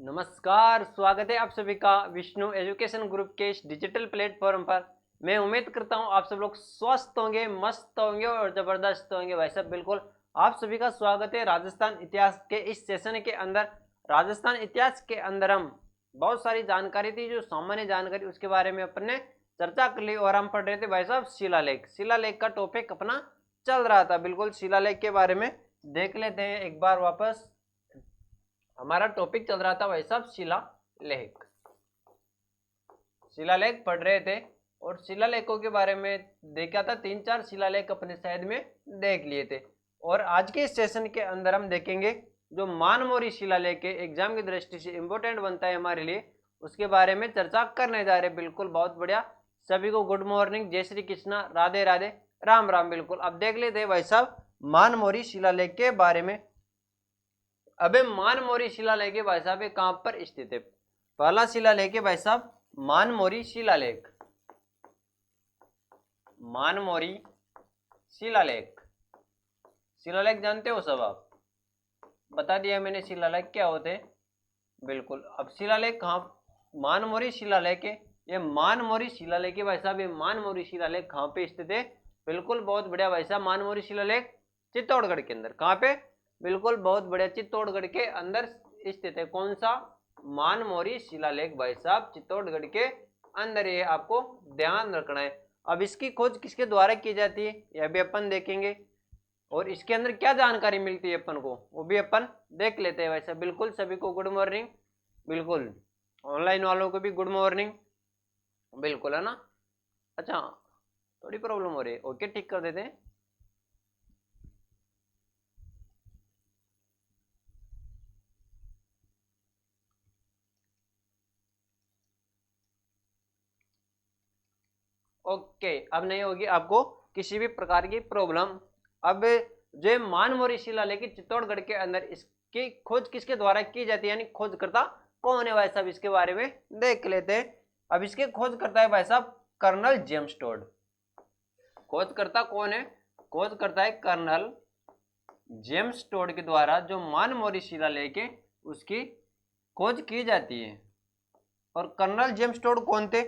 नमस्कार, स्वागत है आप सभी का विष्णु एजुकेशन ग्रुप के इस डिजिटल प्लेटफॉर्म पर। मैं उम्मीद करता हूं आप सब लोग स्वस्थ होंगे, मस्त होंगे और ज़बरदस्त होंगे। भाई साहब बिल्कुल आप सभी का स्वागत है राजस्थान इतिहास के इस सेशन के अंदर। राजस्थान इतिहास के अंदर हम बहुत सारी जानकारी थी, जो सामान्य जानकारी उसके बारे में अपन ने चर्चा कर ली और हम पढ़ रहे थे भाई साहब शिलालेख। शिलालेख का टॉपिक अपना चल रहा था। बिल्कुल शिलालेख के बारे में देख लेते हैं एक बार वापस। हमारा टॉपिक चल रहा था भाई साहब शिलालेख। शिलालेख पढ़ रहे थे और शिलालेखों के बारे में देखा था। 3-4 शिलालेख अपने शायद में देख लिए थे और आज के इस सेशन के अंदर हम देखेंगे जो मानमोरी शिलालेख है, एग्जाम की दृष्टि से इंपॉर्टेंट बनता है हमारे लिए, उसके बारे में चर्चा करने जा रहे हैं। बिल्कुल बहुत बढ़िया। सभी को गुड मॉर्निंग, जय श्री कृष्णा, राधे राधे, राम राम। बिल्कुल अब देख लेते हैं भाई साहब मानमोरी शिलालेख के बारे में। अबे मानमोरी शिलालेख भाई साहब ये कहां पर स्थित है? पहला शिलालेख है भाई साहब मानमोरी शिलालेख। मानमोरी शिलालेख, शिलालेख जानते हो सब आप? बता दिया मैंने शिलालेख क्या होते हैं। बिल्कुल अब शिलालेख कहां, मानमोरी शिलालेख है, ये मानमोरी शिलालेख है भाई साहब। ये मानमोरी शिलालेख कहां पे स्थित है? बिल्कुल बहुत बढ़िया भाई साहब। मानमोरी शिलालेख चित्तौड़गढ़ के अंदर। कहां पे? बिल्कुल बहुत बढ़िया, चित्तौड़गढ़ के अंदर स्थित है। कौन सा? मानमोरी शिलालेख भाई साहब चित्तौड़गढ़ के अंदर। ये आपको ध्यान रखना है। अब इसकी खोज किसके द्वारा की जाती है यह भी अपन देखेंगे और इसके अंदर क्या जानकारी मिलती है अपन को वो भी अपन देख लेते हैं भाई साहब। बिल्कुल सभी को गुड मॉर्निंग। बिल्कुल ऑनलाइन वालों को भी गुड मॉर्निंग। बिल्कुल है ना। अच्छा थोड़ी प्रॉब्लम हो रही है, ओके ठीक कर देते हैं। ओके अब नहीं होगी आपको किसी भी प्रकार की प्रॉब्लम। अब जो मानमोरी शिलालेख चित्तौड़गढ़ के अंदर, इसकी खोज किसके द्वारा की जाती है, यानी खोजकर्ता कौन है भाई साहब, इसके बारे में देख लेते हैं। अब इसके खोज करता है भाई साहब कर्नल जेम्स टोड। खोजकर्ता कौन है? खोज करता है कर्नल जेम्स टोड के द्वारा जो मानमोरी शिलालेख है उसकी खोज की जाती है। और कर्नल जेम्स टोड कौन थे?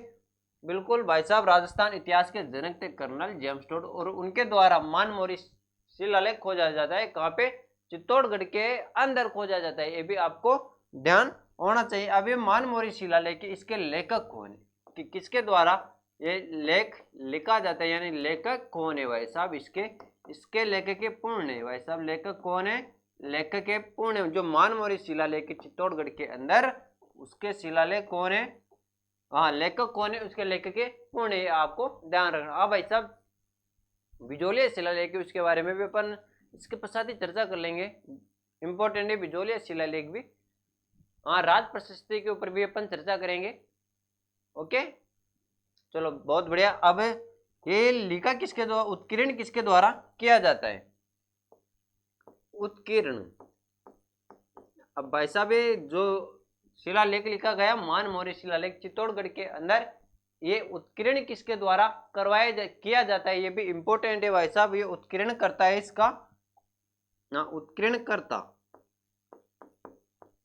बिल्कुल भाई साहब राजस्थान इतिहास के जनक थे कर्नल जेम्स टोड और उनके द्वारा मानमोरी शिलालेख खोजा जाता है। कहाँ पे? चित्तौड़गढ़ के अंदर खोजा जाता है। ये भी आपको ध्यान होना चाहिए। अब ये मानमोरी शिलालेख इसके लेखक कौन है, कि किसके द्वारा ये लेख लिखा जाता है, यानी लेखक कौन है भाई साहब इसके? इसके लेखक के पूर्ण है भाई साहब। लेखक कौन है? लेखक के पूर्ण जो मानमोरी शिलालेख चित्तौड़गढ़ के अंदर, उसके शिलालेख कौन है? हाँ लेखक कौन है उसके लेखक के पूर्ण है, आपको ध्यान रखना। अब भाई साहब बिजोलिया शिलालेख उसके बारे में भी अपन इसके पश्चात ही चर्चा कर लेंगे। इंपॉर्टेंट है बिजोलिया शिलालेख भी। हाँ राज प्रशस्ति के ऊपर भी अपन चर्चा करेंगे। ओके चलो बहुत बढ़िया। अब ये लिखा किसके द्वारा, उत्कीर्ण किसके द्वारा किया जाता है? उत्कीर्ण। अब भाई साहब ये जो शिलालेख लिखा गया मानमोरी शिलालेख चित्तौड़गढ़ के अंदर, ये उत्कीर्ण किसके द्वारा किया जाता है, ये भी इंपॉर्टेंट है भाई साहब। ये उत्कीर्ण करता है इसका ना, उत्कीर्ण करता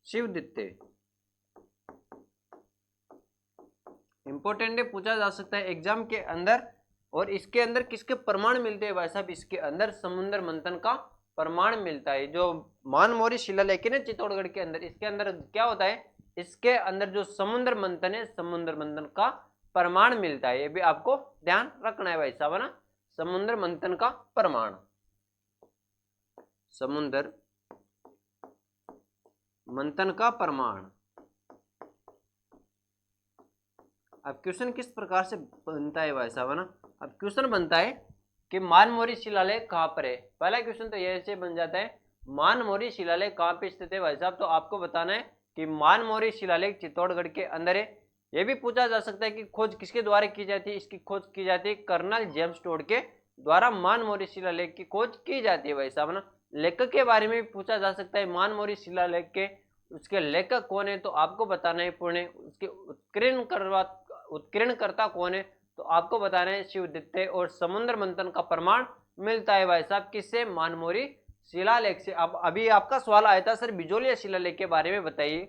शिवदित्य। इंपॉर्टेंट है, पूछा जा सकता है एग्जाम के अंदर। और इसके अंदर किसके प्रमाण मिलते हैं भाई साहब? इसके अंदर समुद्र मंथन का प्रमाण मिलता है। जो मानमोरी शिलालेख है ना चित्तौड़गढ़ के अंदर, इसके अंदर क्या होता है? इसके अंदर जो समुद्र मंथन है, समुद्र मंथन का प्रमाण मिलता है। ये भी आपको ध्यान रखना है भाई साहब ना। समुद्र मंथन का प्रमाण, समुद्र मंथन का प्रमाण। अब क्वेश्चन किस प्रकार से बनता है भाई साहब ना? अब क्वेश्चन बनता है कि मानमोरी शिलालेख कहाँ पर है। पहला क्वेश्चन तो ये से बन जाता है मानमोरी शिलालेख कहाँ पे स्थित है भाई साहब? तो आपको बताना है कि मानमोरी शिलालेख चित्तौड़गढ़ के अंदर है। यह भी पूछा जा सकता है कि खोज किसके द्वारा की जाती है? इसकी खोज की जाती है कर्नल जेम्स टोड के द्वारा। मानमोरी शिलालेख की खोज की जाती है भाई साहब ना। लेखक के बारे में भी पूछा जा सकता है मानमोरी शिलालेख के, उसके लेखक कौन है तो आपको बताना है पूर्ण। उसके उत्कीर्णकर्ता कौन है तो आपको बताना है शिवदित्य। और समुद्र मंथन का प्रमाण मिलता है भाई साहब किससे? मानमोरी शिलालेख से। अब अभी आपका सवाल आया था सर बिजोलिया शिलालेख के बारे में बताइए।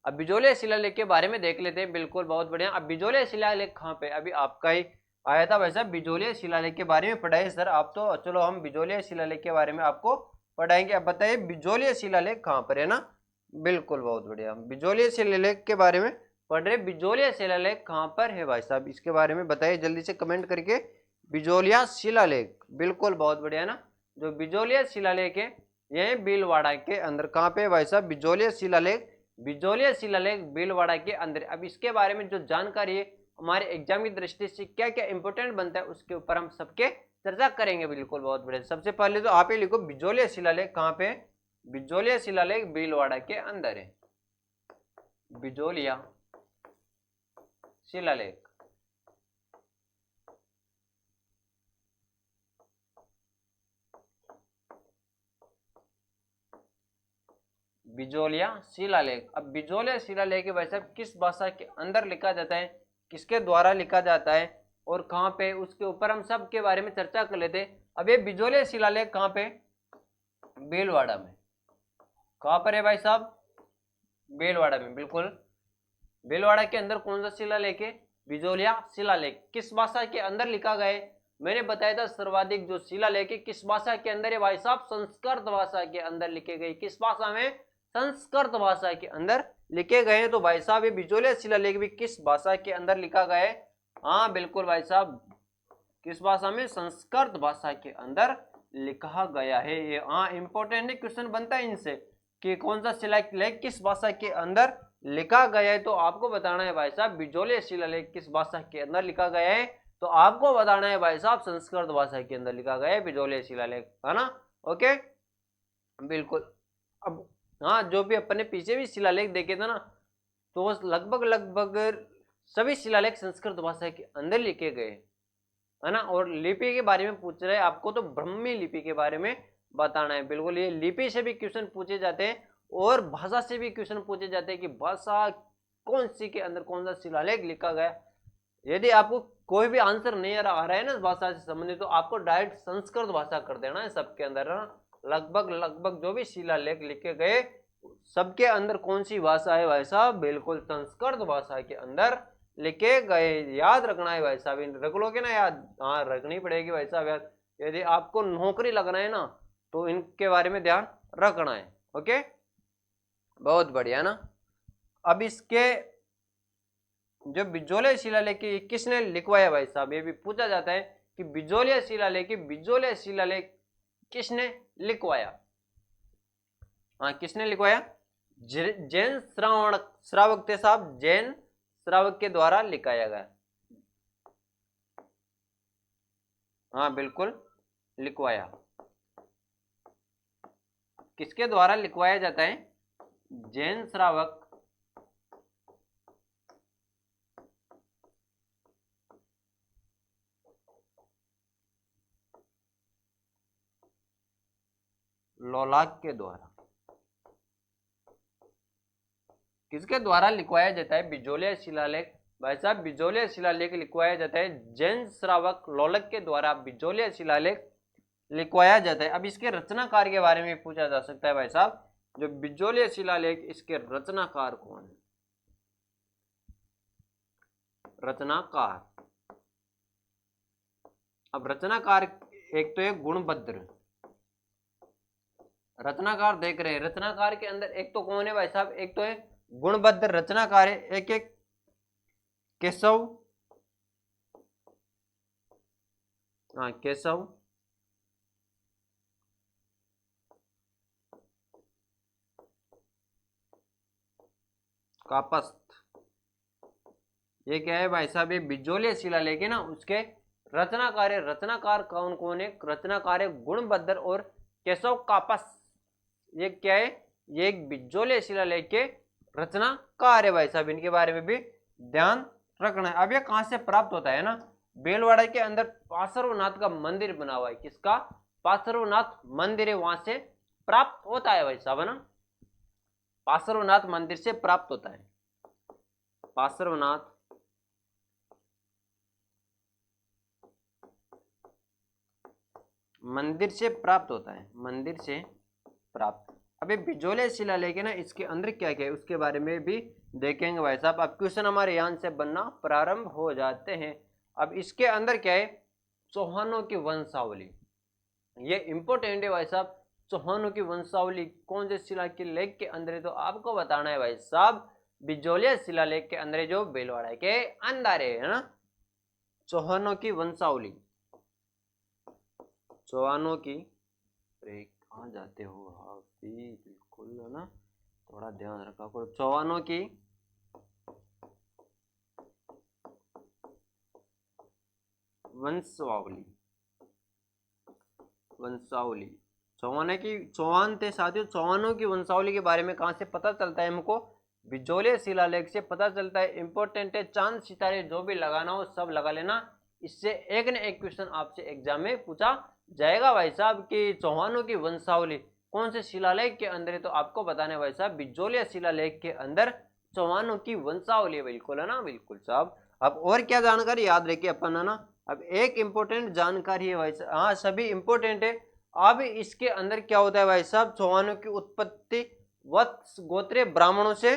अब बिजोलिया शिलालेख के बारे में देख लेते हैं। बिल्कुल, बहुत बढ़िया। अब बिजोलिया शिलालेख कहाँ पे, अभी आपका ही आया था वैसा बिजोलिया शिलालेख के बारे में पढ़ाए सर आप, तो चलो हम बिजोलिया शिलालेख के बारे में आपको पढ़ाएंगे। अब बताइए बिजोलिया शिलालेख कहाँ पर है ना। बिल्कुल, बहुत बढ़िया, बिजोलिया शिलालेख के बारे में पढ़ रहे। बिजोलिया शिलालेख कहाँ पर है भाई साहब, इसके बारे में बताइए जल्दी से कमेंट करके। बिजोलिया शिलालेख, बिल्कुल बहुत बढ़िया ना। जो बिजोलिया शिलालेख है यह भीलवाड़ा के अंदर, कहाँ पे भाई साहब, बिजोलिया शिलालेख, बिजोलिया शिलालेख भीलवाड़ा के अंदर। अब इसके बारे में जो जानकारी है हमारे एग्जाम की दृष्टि से क्या क्या इंपॉर्टेंट बनता है उसके ऊपर हम सबके चर्चा करेंगे। बिल्कुल, बहुत बढ़िया। सबसे पहले तो आप ही लिखो बिजोलिया शिलालेख कहाँ पे, बिजोलिया शिलालेख भीलवाड़ा के अंदर है। बिजोलिया शिलालेख, बिजोलिया शिलालेख। अब बिजोलिया शिलालेख भाई साहब किस भाषा के अंदर लिखा जाता है, किसके द्वारा लिखा जाता है और कहाँ पे, उसके ऊपर हम सब के बारे में चर्चा कर लेते हैं। अब ये बिजोलिया शिलालेख कहाँ पे, भीलवाड़ा में। कहाँ पर है भाई साहब, भीलवाड़ा में। बिल्कुल, भीलवाड़ा के अंदर कौन सा शिलालेख है, बिजोलिया शिलालेख। किस भाषा के अंदर लिखा गया है, मैंने बताया था सर्वाधिक जो शिलालेख है किस भाषा के अंदर है भाई साहब, संस्कृत भाषा के अंदर लिखे गए। किस भाषा में, संस्कृत भाषा के अंदर लिखे गए हैं। तो भाई साहब ये बिजोलिया शिलालेख भी किस भाषा के अंदर लिखा गया है, हाँ बिल्कुल भाई साहब, किस भाषा में, संस्कृत भाषा के अंदर लिखा गया है। ये हाँ इंपॉर्टेंट क्वेश्चन बनता है इनसे कि कौन सा शिलालेख किस भाषा के अंदर लिखा गया है। तो आपको बताना है भाई साहब बिजोलिया शिलालेख किस भाषा के अंदर लिखा गया है, तो आपको बताना है भाई साहब संस्कृत भाषा के अंदर लिखा गया है बिजोलिया शिलालेख, है ना। ओके, बिल्कुल। अब हाँ, जो भी अपने पीछे भी शिलालेख देखे थे ना, तो लगभग लगभग सभी शिलालेख संस्कृत भाषा के अंदर लिखे गए, है ना। और लिपि के बारे में पूछ रहे हैं आपको, तो ब्राह्मी लिपि के बारे में बताना है। बिल्कुल, ये लिपि से भी क्वेश्चन पूछे जाते हैं और भाषा से भी क्वेश्चन पूछे जाते हैं कि भाषा कौन सी के अंदर कौन सा शिलालेख लिखा गया। यदि आपको कोई भी आंसर नहीं आ रहा है ना भाषा से संबंधित, तो आपको डायरेक्ट संस्कृत भाषा कर देना है सबके अंदर, है ना। लगभग लगभग जो भी शिलालेख लिखे गए सबके अंदर कौन सी भाषा है भाई साहब, बिल्कुल संस्कृत भाषा के अंदर लिखे गए। याद रखना है भाई साहब, रख लोगे ना याद, हाँ रखनी पड़ेगी भाई साहब याद। यदि आपको नौकरी लगना है ना तो इनके बारे में ध्यान रखना है। ओके, बहुत बढ़िया ना। अब इसके जो बिजोलिया शिलालेख किसने लिखवाया भाई साहब, ये भी पूछा जाता है कि बिजोलिया शिलालेख किसने लिखवाया। हाँ, किसने लिखवाया, जैन श्रावक थे साहब, जैन श्रावक के द्वारा लिखाया गया। हाँ बिल्कुल, लिखवाया। किसके द्वारा लिखवाया जाता है, जैन श्रावक लोलाक के द्वारा। किसके द्वारा लिखवाया जाता है बिजोलिया शिलालेख भाई साहब, बिजोलिया शिलालेख लिखवाया जाता है जैन श्रावक लोलक के द्वारा बिजोलिया शिलालेख लिखवाया जाता है। अब इसके रचनाकार के बारे में पूछा जा सकता है भाई साहब, जो बिजोलिया शिलालेख इसके रचनाकार कौन है, रचनाकार। अब रचनाकार एक तो है गुणभद्र, रचनाकार देख रहे हैं, रचनाकार के अंदर एक तो कौन है भाई साहब, एक तो है गुणभद्र रचनाकार है, एक एक केशव, हाँ केशव, कापस्त। ये क्या है भाई साहब, ये बिजोलिया शिलालेख है ना, उसके रचनाकार है। रचनाकार कौन कौन है, रचनाकार है गुणभद्र और केशव कापस। ये क्या है, ये एक बिजोलिया शिलालेख के रचनाकार है भाई साहब, इनके बारे में भी ध्यान रखना है। अब ये कहां से प्राप्त होता है ना, बेलवाड़ा के अंदर पार्श्वनाथ का मंदिर बना हुआ है, किसका, पार्श्वनाथ मंदिर है, वहां से प्राप्त होता है भाई साहब, है ना। पार्श्वनाथ मंदिर से प्राप्त होता है, पार्श्वनाथ मंदिर से प्राप्त होता है, मंदिर से प्राप्त अभी बिजोलिया शिलालेख है ना, इसके अंदर क्या क्या है उसके बारे में भी देखेंगे भाई साहब। अब क्वेश्चन हमारे यहाँ से बनना प्रारंभ हो जाते हैं। अब इसके अंदर क्या है, चौहानों की वंशावली, ये इंपॉर्टेंट है भाई साहब। चौहानों की वंशावली कौन से शिलालेख के अंदर है, तो आपको बताना है भाई साहब, बिजोलिया शिलालेख के अंदर जो भीलवाड़ा के अंदर है ना। चौहानों की वंशावली, चौहानों की, कहाँ जाते हो आप भी, बिल्कुल है ना, थोड़ा ध्यान रखा करो। चौहानों की वंशावली, वंशावली चौहान थे साथियों। चौहानों की वंशावली के बारे में कहाँ से पता चलता है हमको, बिजोलिया शिलालेख से पता चलता है। इंपॉर्टेंट है, चांद सितारे जो भी लगाना हो सब लगा लेना, इससे एक न एक क्वेश्चन आपसे एग्जाम में पूछा जाएगा भाई साहब कि चौहानों की वंशावली कौन से शिलालेख के अंदर है, तो आपको बताने भाई साहब बिजोलिया शिलालेख के अंदर चौहानों की वंशावली, बिल्कुल है ना, बिल्कुल साहब। अब और क्या जानकारी याद रखिए अपन, है ना। अब एक इंपॉर्टेंट जानकारी है भाई साहब, हाँ सभी इंपॉर्टेंट है। अब इसके अंदर क्या होता है भाई साहब, चौहानों की उत्पत्ति वत्स गोत्रीय ब्राह्मणों से,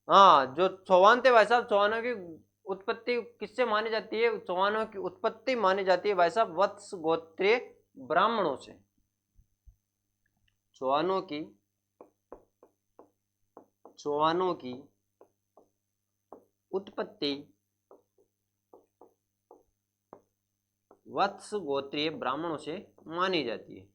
हाँ जो चौहान थे भाई साहब, चौहानों की उत्पत्ति किससे मानी जाती है, चौहानों की उत्पत्ति मानी जाती है भाई साहब वत्स गोत्रीय ब्राह्मणों से। चौहानों की, चौहानों की उत्पत्ति वत्स गोत्रीय ब्राह्मणों से मानी जाती है।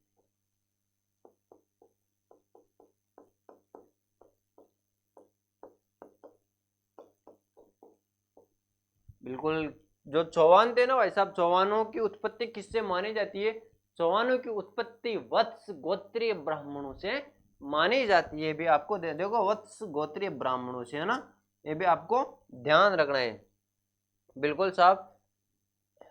बिल्कुल, जो चौहान थे ना भाई साहब, चौहानों की उत्पत्ति किससे मानी जाती है, चौहानों की उत्पत्ति वत्स गोत्रीय ब्राह्मणों से मानी जाती है। भी आपको दे देखो, वत्स गोत्रीय ब्राह्मणों से, है ना, ये भी आपको ध्यान रखना है। बिल्कुल साहब।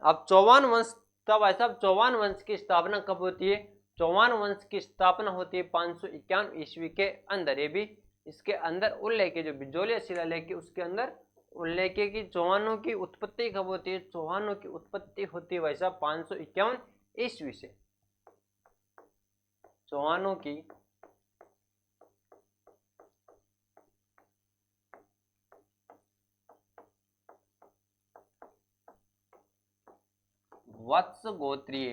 अब चौहान वंश, तब भाई साहब चौहान वंश की स्थापना कब होती है, चौहान वंश की स्थापना होती है 551 ईस्वी के अंदर। ये भी इसके अंदर उल्लेख है, जो बिजोलिया शिलालेख है उसके अंदर उल्लेख है कि चौहानों की उत्पत्ति कब होती है, चौहानों की उत्पत्ति होती है भाई साहब 551 ईस्वी से। चौहानों की वत्स गोत्रीय,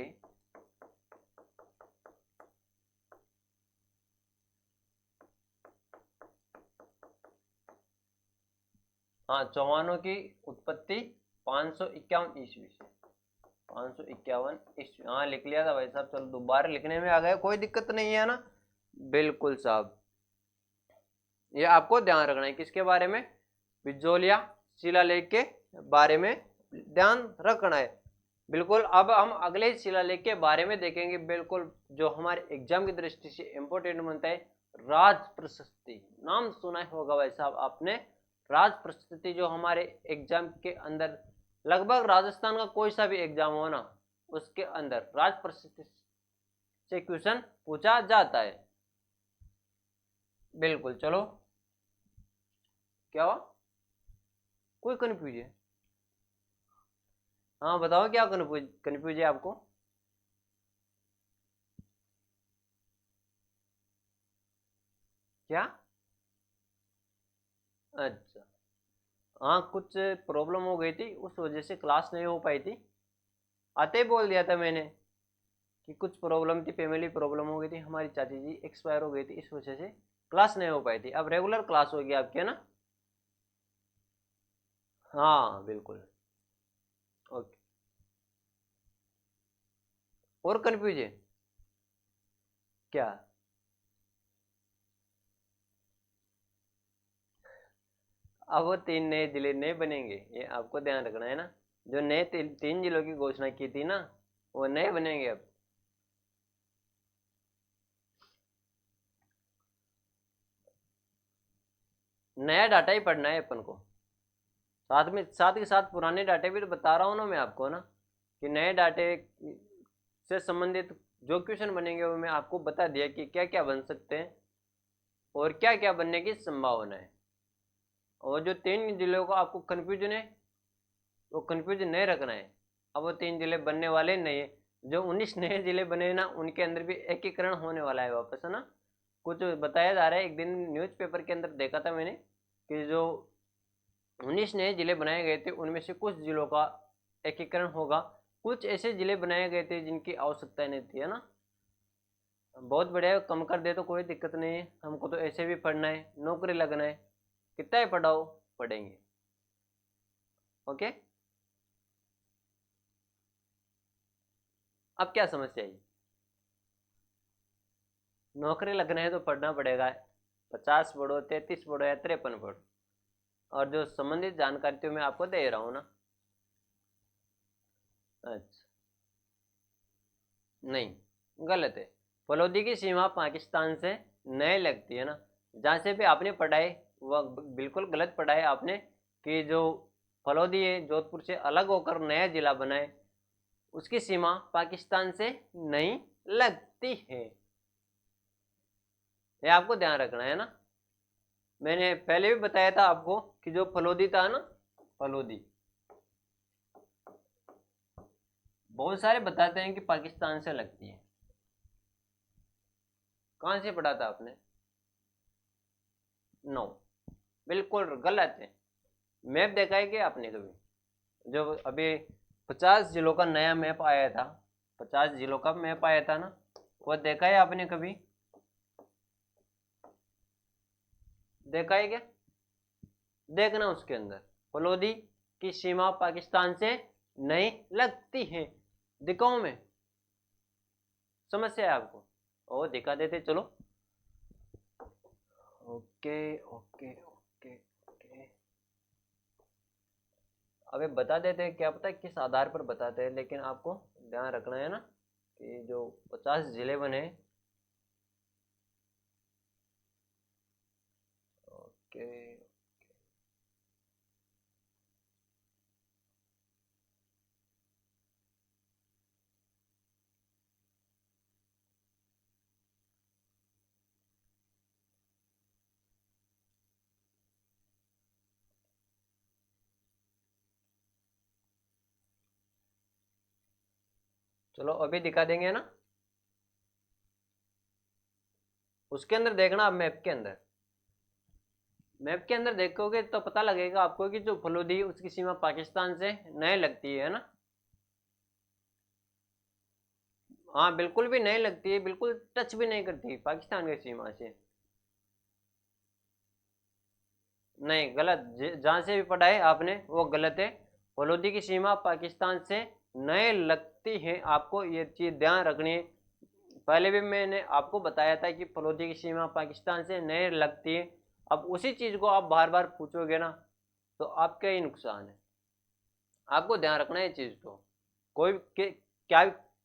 हाँ चौहानों की उत्पत्ति 551 ईस्वी से, 551 ईस्वी, हाँ लिख लिया था भाई साहब, चलो दोबारा लिखने में आ गया, कोई दिक्कत नहीं है ना। बिल्कुल साहब, ये आपको ध्यान रखना है किसके बारे में, बिजोलिया शिलालेख के बारे में ध्यान रखना है। बिल्कुल, अब हम अगले शिलालेख के बारे में देखेंगे, बिल्कुल जो हमारे एग्जाम की दृष्टि से इंपॉर्टेंट बनता है, राज प्रशस्ति। नाम सुना होगा भाई साहब आपने, राज प्रशस्ति, जो हमारे एग्जाम के अंदर लगभग राजस्थान का कोई सा भी एग्जाम हो ना, उसके अंदर राज प्रशस्ति से क्वेश्चन पूछा जाता है। बिल्कुल, चलो क्या हुआ, कोई कंफ्यूज है, हाँ बताओ क्या कंफ्यूज है आपको। क्या, अच्छा, हाँ कुछ प्रॉब्लम हो गई थी, उस वजह से क्लास नहीं हो पाई थी। आते ही बोल दिया था मैंने कि कुछ प्रॉब्लम थी, फैमिली प्रॉब्लम हो गई थी, हमारी चाची जी एक्सपायर हो गई थी, इस वजह से क्लास नहीं हो पाई थी। अब रेगुलर क्लास होगी आपकी, है ना। हाँ बिल्कुल, ओके। और कंफ्यूज है क्या, अब वो 3 नए जिले नहीं बनेंगे, ये आपको ध्यान रखना है ना। जो नए 3 जिलों की घोषणा की थी ना, वो नए बनेंगे अब। नया डाटा ही पढ़ना है अपन को, साथ में साथ के साथ पुराने डाटे भी तो बता रहा हूँ ना मैं आपको ना, कि नए डाटे से संबंधित जो क्वेश्चन बनेंगे वो मैं आपको बता दिया कि क्या क्या बन सकते हैं और क्या क्या बनने की संभावना है। और जो 3 जिलों को आपको कंफ्यूजन है, वो कंफ्यूजन नहीं रखना है। अब वो 3 जिले बनने वाले नहीं है, जो 19 नए जिले बने ना, उनके अंदर भी एकीकरण होने वाला है वापस, है ना। कुछ बताया जा रहा है। एक दिन न्यूज़पेपर के अंदर देखा था मैंने कि जो 19 नए जिले बनाए गए थे उनमें से कुछ जिलों का एकीकरण होगा, कुछ ऐसे जिले बनाए गए थे जिनकी आवश्यकता नहीं थी, है ना। बहुत बढ़िया, कम कर दे तो कोई दिक्कत नहीं है, हमको तो ऐसे भी पढ़ना है, नौकरी लगना है, कितना ही पढ़ाओ पढ़ेंगे। ओके, अब क्या समस्या है? नौकरी लगना है तो पढ़ना पड़ेगा, 50 पढ़ो, 33 पढ़ो या 53 पढ़ो, और जो संबंधित जानकारी तो मैं आपको दे रहा हूँ ना। अच्छा, नहीं, गलत है। फलोदी की सीमा पाकिस्तान से नहीं लगती है ना। जहाँ से भी आपने पढ़ाई वह बिल्कुल गलत पढ़ाई आपने, कि जो फलोदी है जोधपुर से अलग होकर नया जिला बनाए, उसकी सीमा पाकिस्तान से नहीं लगती है, ये आपको ध्यान रखना है ना। मैंने पहले भी बताया था आपको कि जो फलोदी था ना, फलोदी बहुत सारे बताते हैं कि पाकिस्तान से लगती है। कहां से पढ़ा था आपने? नो, बिल्कुल गलत है। मैप देखा है कि आपने कभी? जो अभी 50 जिलों का नया मैप आया था, 50 जिलों का मैप आया था ना, वो देखा है आपने कभी? देखा है क्या? देखना उसके अंदर फलोदी की सीमा पाकिस्तान से नहीं लगती है, दिखाऊं मैं? समस्या है आपको? ओ दिखा देते, चलो। ओके ओके ओके ओके, अबे बता देते हैं, क्या पता किस आधार पर बताते हैं, लेकिन आपको ध्यान रखना है ना कि जो 50 जिले बने। ओके, चलो अभी दिखा देंगे ना। उसके अंदर देखना, आप मैप के अंदर देखोगे तो पता लगेगा आपको कि जो फलोदी उसकी सीमा पाकिस्तान से नहीं लगती है ना। हाँ, बिल्कुल भी नहीं लगती है, बिल्कुल टच भी नहीं करती पाकिस्तान की सीमा से। नहीं, गलत, जहाँ से भी पढ़ा है आपने वो गलत है। फलोदी की सीमा पाकिस्तान से नहीं लगती है, आपको ये चीज़ ध्यान रखनी है। पहले भी मैंने आपको बताया था कि फलोदी की सीमा पाकिस्तान से नहीं लगती है। अब उसी चीज़ को आप बार बार पूछोगे ना तो आपका ही नुकसान है। आपको ध्यान रखना है इस चीज़ को। कोई क्या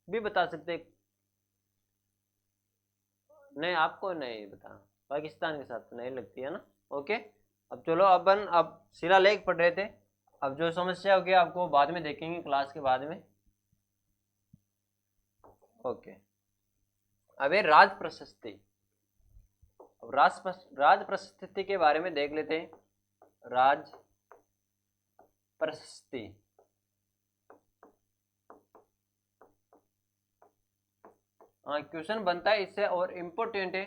भी बता सकते, नहीं आपको नहीं बता, पाकिस्तान के साथ तो नहीं लगती है ना। ओके, अब चलो अपन अब शिलालेख पढ़ रहे थे, अब जो समस्या होगी आपको बाद में देखेंगे क्लास के बाद में। ओके, अब ये राज प्रशस्ति, अब राज प्रशस्ति के बारे में देख लेते हैं। राज प्रशस्ति, हाँ क्वेश्चन बनता है इससे और इम्पोर्टेंट है।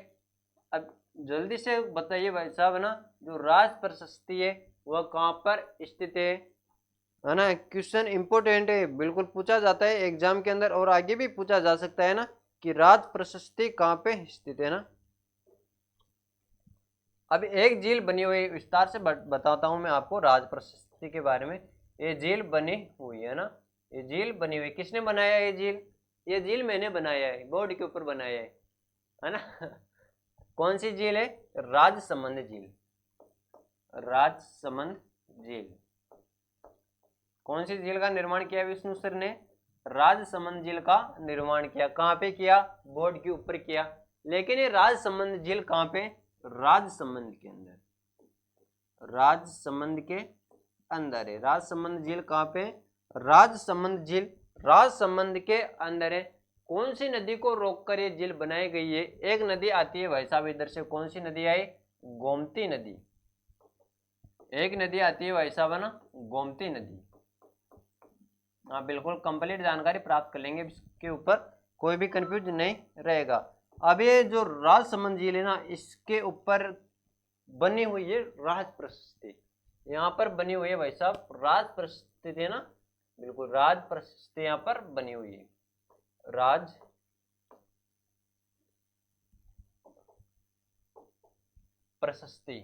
अब जल्दी से बताइए भाई साहब ना, जो राज प्रशस्ति है वह कहाँ पर स्थित है ना। क्वेश्चन इंपॉर्टेंट है, बिल्कुल पूछा जाता है एग्जाम के अंदर, और आगे भी पूछा जा सकता है ना कि राज प्रशस्ति कहाँ पे स्थित है ना। अब एक झील बनी हुई, विस्तार से बताता हूँ मैं आपको राज प्रशस्ति के बारे में। ये झील बनी हुई है ना, ये झील बनी हुई, किसने बनाया ये झील? ये झील मैंने बनाया है, बोर्ड के ऊपर बनाया है ना। कौन सी झील है? राजसमंद झील, राजसमंद झील। कौन सी झील का निर्माण किया विष्णु सर ने? राजसमंद झील का निर्माण किया। कहाँ पे किया? बोर्ड के ऊपर किया। लेकिन ये राजसमंद झील कहाँ पे? राजसमंद के अंदर, राजसमंद के अंदर है। राजसमंद झील कहाँ पे? राजसमंद झील राजसमंद के अंदर है। कौन सी नदी को रोककर ये झील बनाई गई है? एक नदी आती है भाई साहब इधर से, कौन सी नदी आई? गोमती नदी। एक नदी आती है भाई साहब, है ना, गोमती नदी। हाँ बिल्कुल कंप्लीट जानकारी प्राप्त कर लेंगे इसके ऊपर, कोई भी कंफ्यूज नहीं रहेगा। अब ये जो राजसमंद झील है ना, इसके ऊपर बनी हुई है राज प्रशस्ति। यहाँ पर बनी हुई है भाई साहब राज प्रशस्ति है ना, बिल्कुल राज प्रशस्ति यहाँ पर बनी हुई है, राज प्रशस्ति।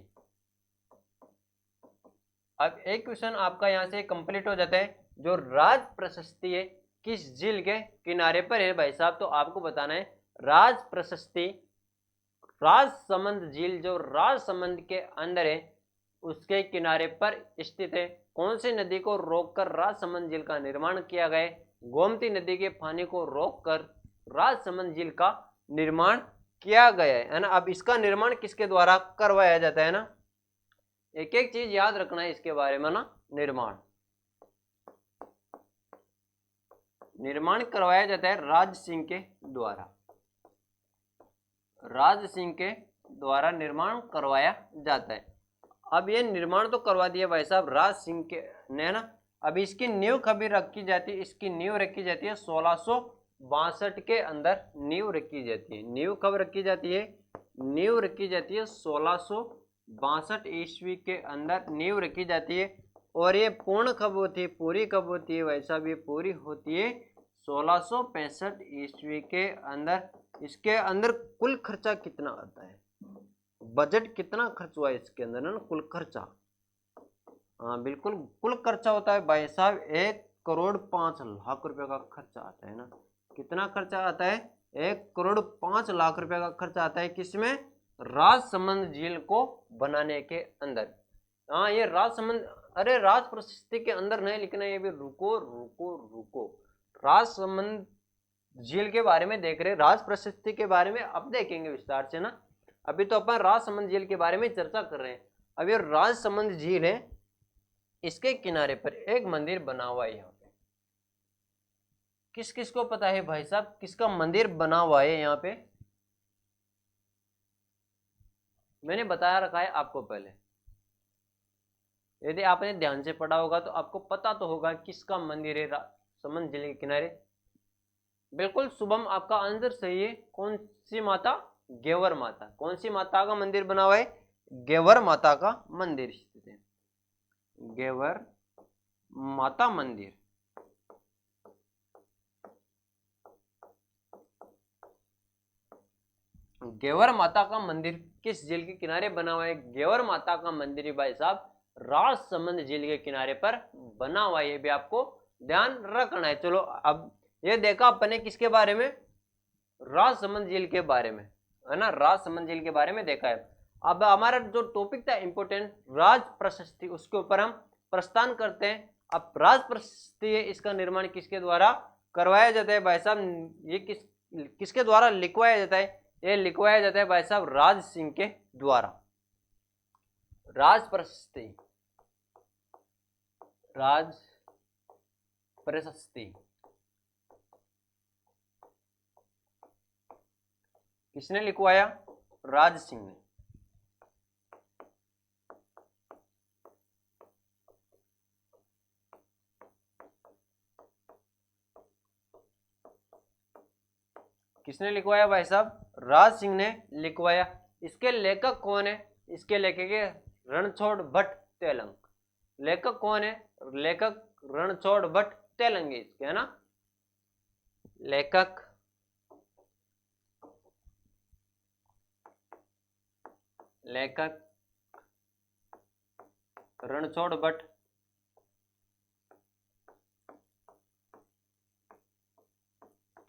अब एक क्वेश्चन आपका यहाँ से कंप्लीट हो जाता है, जो राज प्रशस्ति है किस झील के किनारे पर है भाई साहब, तो आपको बताना है राज प्रशस्ति राजसमंद झील जो राजसमंद के अंदर है उसके किनारे पर स्थित है। कौन सी नदी को रोककर राजसमंद झील का निर्माण किया गया है, गोमती नदी के पानी को रोककर राजसमंद झील का निर्माण किया गया है ना। अब इसका निर्माण किसके द्वारा करवाया जाता है ना, एक एक चीज याद रखना है इसके बारे में ना। निर्माण करवाया जाता है राज सिंह के द्वारा, राज सिंह के द्वारा निर्माण करवाया जाता है। अब ये निर्माण तो करवा दिया भाई साहब राज सिंह के ने ना। अब इसकी नींव कभी रखी जाती है, इसकी नींव रखी जाती है 1662 के अंदर नींव रखी जाती है। नींव कब रखी जाती है, नींव रखी जाती है 1662 ईस्वी के अंदर नींव रखी जाती है। और ये पूर्ण कब होती है, पूरी कब होती है भाई साहब, ये पूरी होती है 1665 ईस्वी के अंदर। इसके अंदर कुल खर्चा कितना आता है, बजट कितना खर्च हुआ है इसके अंदर ना, कुल खर्चा, हाँ बिल्कुल कुल खर्चा होता है भाई साहब 1,05,00,000 रुपए का खर्चा आता है ना। कितना खर्चा आता है, 1,05,00,000 रुपए का खर्चा आता है किसमें, राजसमंद झील को बनाने के अंदर। हाँ ये राजसमंद, अरे राज प्रशस्ति के अंदर नहीं लिखना है, ये भी रुको रुको रुको, राजसमंद झील के बारे में देख रहे, राज प्रशस्ति के बारे में अब देखेंगे विस्तार से ना। अभी तो अपन राजसमंद झील के बारे में चर्चा कर रहे हैं। अब ये राजसमंद झील है, इसके किनारे पर एक मंदिर बना हुआ है। यहाँ पे किस किस को पता है भाई साहब किसका मंदिर बना हुआ है यहाँ पे, मैंने बताया रखा है आपको पहले, यदि आपने ध्यान से पढ़ा होगा तो आपको पता तो होगा किसका मंदिर है राजसमंद झील के किनारे। बिल्कुल शुभम, आपका आंसर सही है। कौन सी माता, गेवर माता। कौन सी माता का मंदिर बना हुआ है, गेवर माता का मंदिर स्थित है, गेवर माता मंदिर। गेवर माता का मंदिर किस झील के किनारे बना हुआ है, गेवर माता का मंदिर भाई साहब राजसमंद झील के किनारे पर बना हुआ है, ये भी आपको ध्यान रखना है। चलो अब ये देखा अपने किसके बारे में, राजसमंद झील के बारे में है ना, राजसमंद झील के बारे में देखा है। अब हमारा जो टॉपिक था इंपोर्टेंट राज प्रशस्ति, उसके ऊपर हम प्रस्थान करते हैं। अब राज प्रशस्ति है, इसका निर्माण किसके द्वारा करवाया जाता है भाई साहब, ये किसके द्वारा लिखवाया जाता है, ये लिखवाया जाता है भाई साहब राज सिंह के द्वारा। राज प्रशस्ति, राज प्रशस्ति किसने लिखवाया, राज सिंह ने। किसने लिखवाया भाई साहब, राज सिंह ने लिखवाया। इसके लेखक कौन है, इसके लेखक है रणछोड़ भट्ट तेलंग। लेखक कौन है, लेखक रणछोड़ भट्ट तेलंग इसके है ना, लेखक लेखक रणछोड़ भट्ट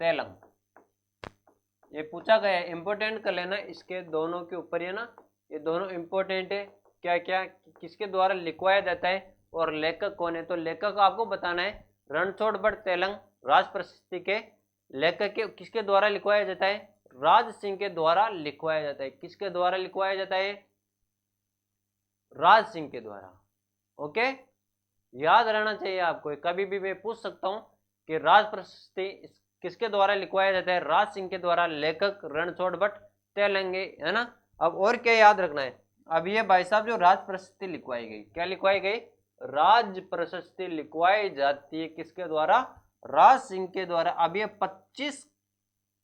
तेलंग। ये पूछा गया है, इंपोर्टेंट कर लेना इसके दोनों के ऊपर, ये ना ये दोनों इंपोर्टेंट है। क्या क्या किसके द्वारा लिखवाया जाता है और लेखक कौन है, तो लेखक आपको बताना है रणछोड़ भट्ट तेलंग राज प्रशस्ति के लेखक के किसके द्वारा लिखवाया जाता है, राज सिंह के द्वारा लिखवाया जाता है। किसके द्वारा लिखवाया जाता है, राज सिंह के द्वारा। ओके, याद रहना चाहिए आपको, कभी भी मैं पूछ सकता हूं कि राज प्रशस्ति किसके द्वारा लिखवाया जाता है, राज सिंह के द्वारा, लेखक रणछोड़ भट्ट तेलंगे है ना। अब और क्या याद रखना है, अब ये भाई साहब जो राज प्रशस्ति लिखवाई गई, क्या लिखवाई गई, राज प्रशस्ति लिखवाई जाती है किसके द्वारा, राज सिंह के द्वारा। अब ये 25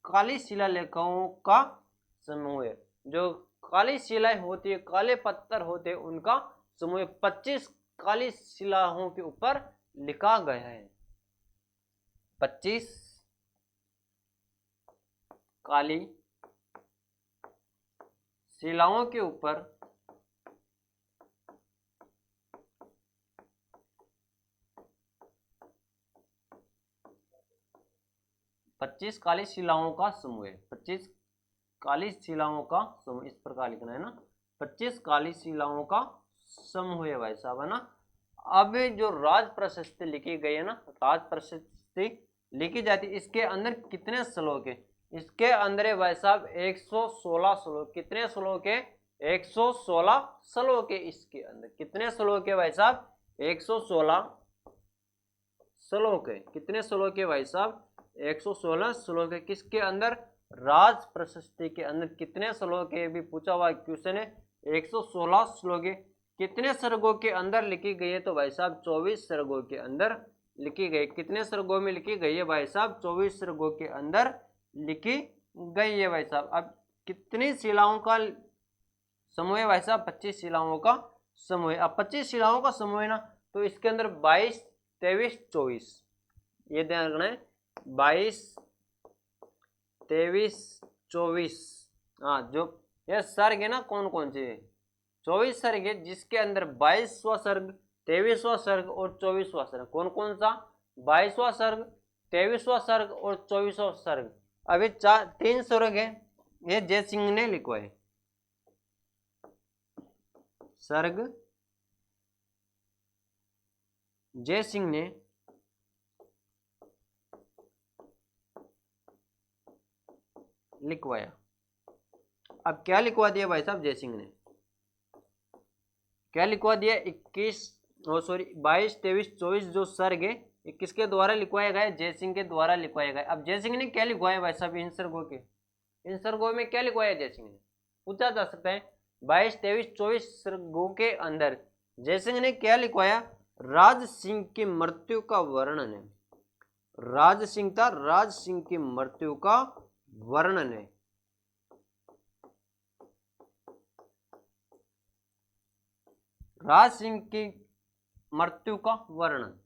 काली शिलालेखों का समूह है। जो काली शिलाएं होती है, काले पत्थर होते हैं, उनका समूह 25 काली शिलाओं के ऊपर लिखा गया है। 25 काली शिलाओं के ऊपर 25 काली शिलाओं का समूह है। 25 काली शिलाओं का समूह, इस प्रकार लिखना है ना, 25 काली शिलाओं का समूह है भाई साहब, है ना। अब जो राज प्रशस्ति लिखी गई है ना, राज प्रशस्ति लिखी जाती है, इसके अंदर कितने श्लोक है? इसके अंदर है भाई साहब 116 श्लोक। कितने श्लोक है? 116 श्लोक है। इसके अंदर कितने श्लोक है भाई साहब? 116 श्लोक है। कितने श्लोक है भाई साहब? 116 श्लोक है। किसके अंदर? राज प्रशस्ति के अंदर कितने श्लोक है? भी पूछा हुआ क्वेश्चन है। 116 श्लोक है। कितने सर्गों के अंदर लिखी गई है? तो भाई साहब 24 सर्गों के अंदर लिखी गई। कितने सर्गों में लिखी गई है भाई साहब? 24 सर्गों के अंदर लिखी गई है भाई साहब। अब कितनी शिलाओं का समूह है भाई साहब? 25 शिलाओं का समूह है। अब 25 शिलाओं का समूह है ना, तो इसके अंदर 22, 23, 24, ये ध्यान रखना है। 22, 23, 24, हाँ, जो ये सर्ग है ना, कौन कौन से? 24 सर्ग है, जिसके अंदर 22वां सर्ग, 23वां सर्ग और 24वां सर्ग। कौन कौन सा? 22वां सर्ग, 23वां सर्ग और 24वां सर्ग। अभी 3 सर्ग है, ये जय सिंह ने लिखवाए। सर्ग जय सिंह ने लिखवाया। अब क्या लिखवा दिया भाई साहब जय सिंह ने? क्या लिखवा दिया? 22, 23, 24 जो सर्ग है, ये किसके द्वारा लिखवाया गया? जय सिंह के द्वारा लिखवाया गया। अब जय सिंह ने क्या लिखवाया भाई साहब इन सर्गों के? इन सर्गों में क्या लिखवाया जय सिंह ने? पूछा जा सकता है। 22, 23, 24 सर्गों के अंदर जय सिंह ने क्या लिखवाया? राज सिंह की मृत्यु का वर्णन है। राज सिंह था, राज सिंह की मृत्यु का वर्णन है। राज सिंह की मृत्यु का वर्णन।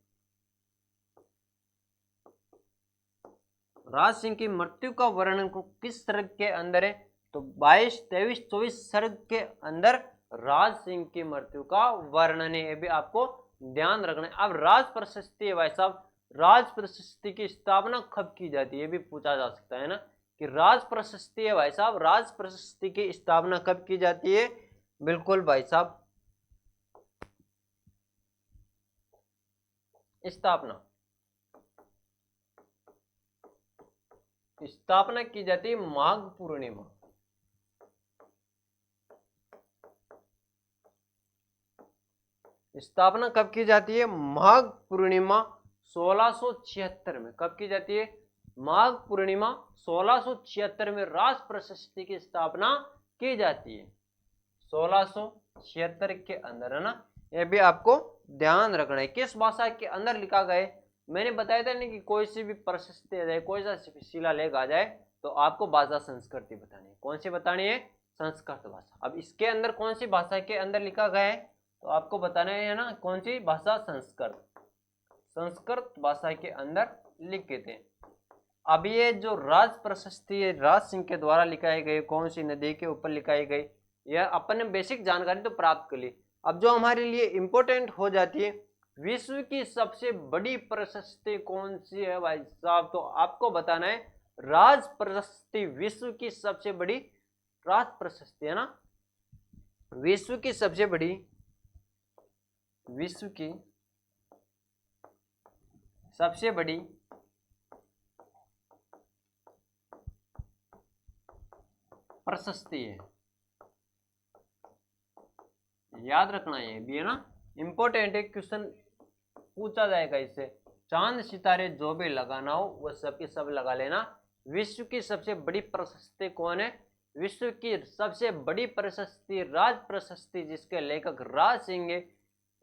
राज सिंह की मृत्यु का वर्णन को किस सर्ग के अंदर है? तो 22, 23, 24 सर्ग के अंदर राज सिंह की मृत्यु का वर्णन है। ये भी आपको ध्यान रखना है। अब राज प्रशस्ति है भाई साहब, राज प्रशस्ति की स्थापना कब की जाती है? ये भी पूछा जा सकता है ना, कि राज प्रशस्ति है भाई साहब, राज प्रशस्ति की स्थापना कब की जाती है? बिल्कुल भाई साहब, स्थापना की जाती है माघ पूर्णिमा। स्थापना कब की जाती है? माघ पूर्णिमा 1676 में। कब की जाती है? माघ पूर्णिमा 1676 में राज प्रशस्ति की स्थापना की जाती है। 1676 के अंदर, है ना। यह भी आपको ध्यान रखना है। किस भाषा के अंदर लिखा गया? मैंने बताया था नहीं कि कोई सी भी प्रशस्ति आ जाए, कोई सा शिलालेख आ जाए, तो आपको भाषा संस्कृति बतानी है। कौन सी बतानी है? संस्कृत भाषा। अब इसके अंदर कौन सी भाषा के अंदर लिखा गया है? तो आपको बताना है ना, कौन सी भाषा? संस्कृत। संस्कृत भाषा के अंदर लिखे थे। अब ये जो राज प्रशस्ति है, राज सिंह के द्वारा लिखाई गई, कौन सी नदी के ऊपर लिखाई गई, यह अपन ने बेसिक जानकारी तो प्राप्त कर ली। अब जो हमारे लिए इंपॉर्टेंट हो जाती है, विश्व की सबसे बड़ी प्रशस्ति कौन सी है भाई साहब? तो आपको बताना है राज प्रशस्ति, विश्व की सबसे बड़ी राज प्रशस्ति, है ना। विश्व की सबसे बड़ी, विश्व की सबसे बड़ी प्रशस्ति है। याद रखना ये भी, है ना, इंपॉर्टेंट है, क्वेश्चन पूछा जाएगा इससे। चांद सितारे जो भी लगाना हो वो सब के सब लगा लेना। विश्व की सबसे बड़ी प्रशस्ति कौन है? विश्व की सबसे बड़ी प्रशस्ति राज प्रशस्ति, जिसके लेखक राज सिंह है,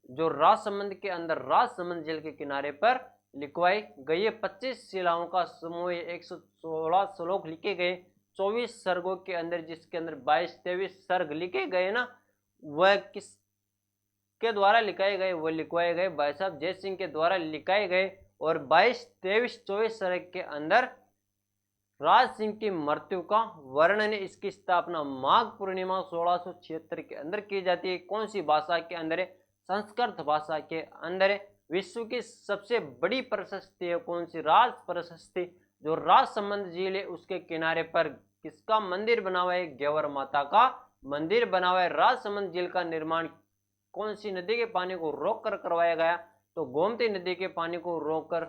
जो राजसमंद के अंदर, राजसमंद झील के किनारे पर लिखवाई गई है। 25 शिलाओं का समूह, 116 श्लोक लिखे गए 24 सर्गों के अंदर, जिसके अंदर 22-23 सर्ग लिखे गए ना, वह किस के द्वारा लिखाए गए? वो लिखवाए गए भाई साहब जय सिंह के द्वारा लिखाए गए। और 22-23-24 सर्ग के अंदर राज सिंह की मृत्यु का वर्णन, इसकी स्थापना माघ पूर्णिमा 1676 के अंदर की जाती है। कौन सी भाषा के अंदर है? संस्कृत भाषा के अंदर है। विश्व की सबसे बड़ी प्रशस्ति है कौन सी? राज प्रशस्ति। जो राजसमंद झील है उसके किनारे पर किसका मंदिर बना हुआ है? ग्यवर माता का मंदिर बना हुआ है। राजसमंद झील का निर्माण कौन सी नदी के पानी को रोककर करवाया गया? तो गोमती नदी के पानी को रोककर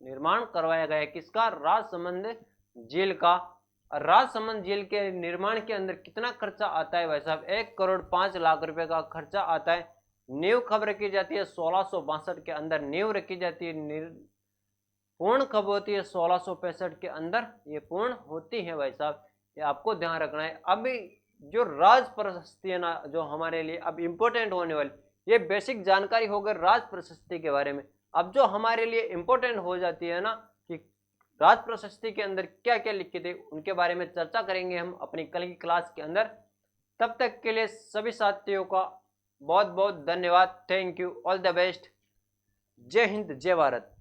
निर्माण करवाया गया। किसका? राजसमंद झील का। राजसमंद झील के निर्माण के अंदर कितना खर्चा आता है भाई साहब? 1,05,00,000 रुपए का खर्चा आता है। नींव कब रखी जाती है? 1662 के अंदर नींव रखी जाती है। पूर्ण कब होती है? 1665 के अंदर ये पूर्ण होती है भाई साहब, ये आपको ध्यान रखना है। अभी जो राज प्रशस्ति है ना, जो हमारे लिए अब इंपॉर्टेंट होने वाली, ये बेसिक जानकारी हो गई राज प्रशस्ति के बारे में। अब जो हमारे लिए इंपॉर्टेंट हो जाती है ना कि राज प्रशस्ति के अंदर क्या क्या लिखे थे, उनके बारे में चर्चा करेंगे हम अपनी कल की क्लास के अंदर। तब तक के लिए सभी साथियों का बहुत बहुत धन्यवाद। Thank you, all the best. जय हिंद, जय भारत।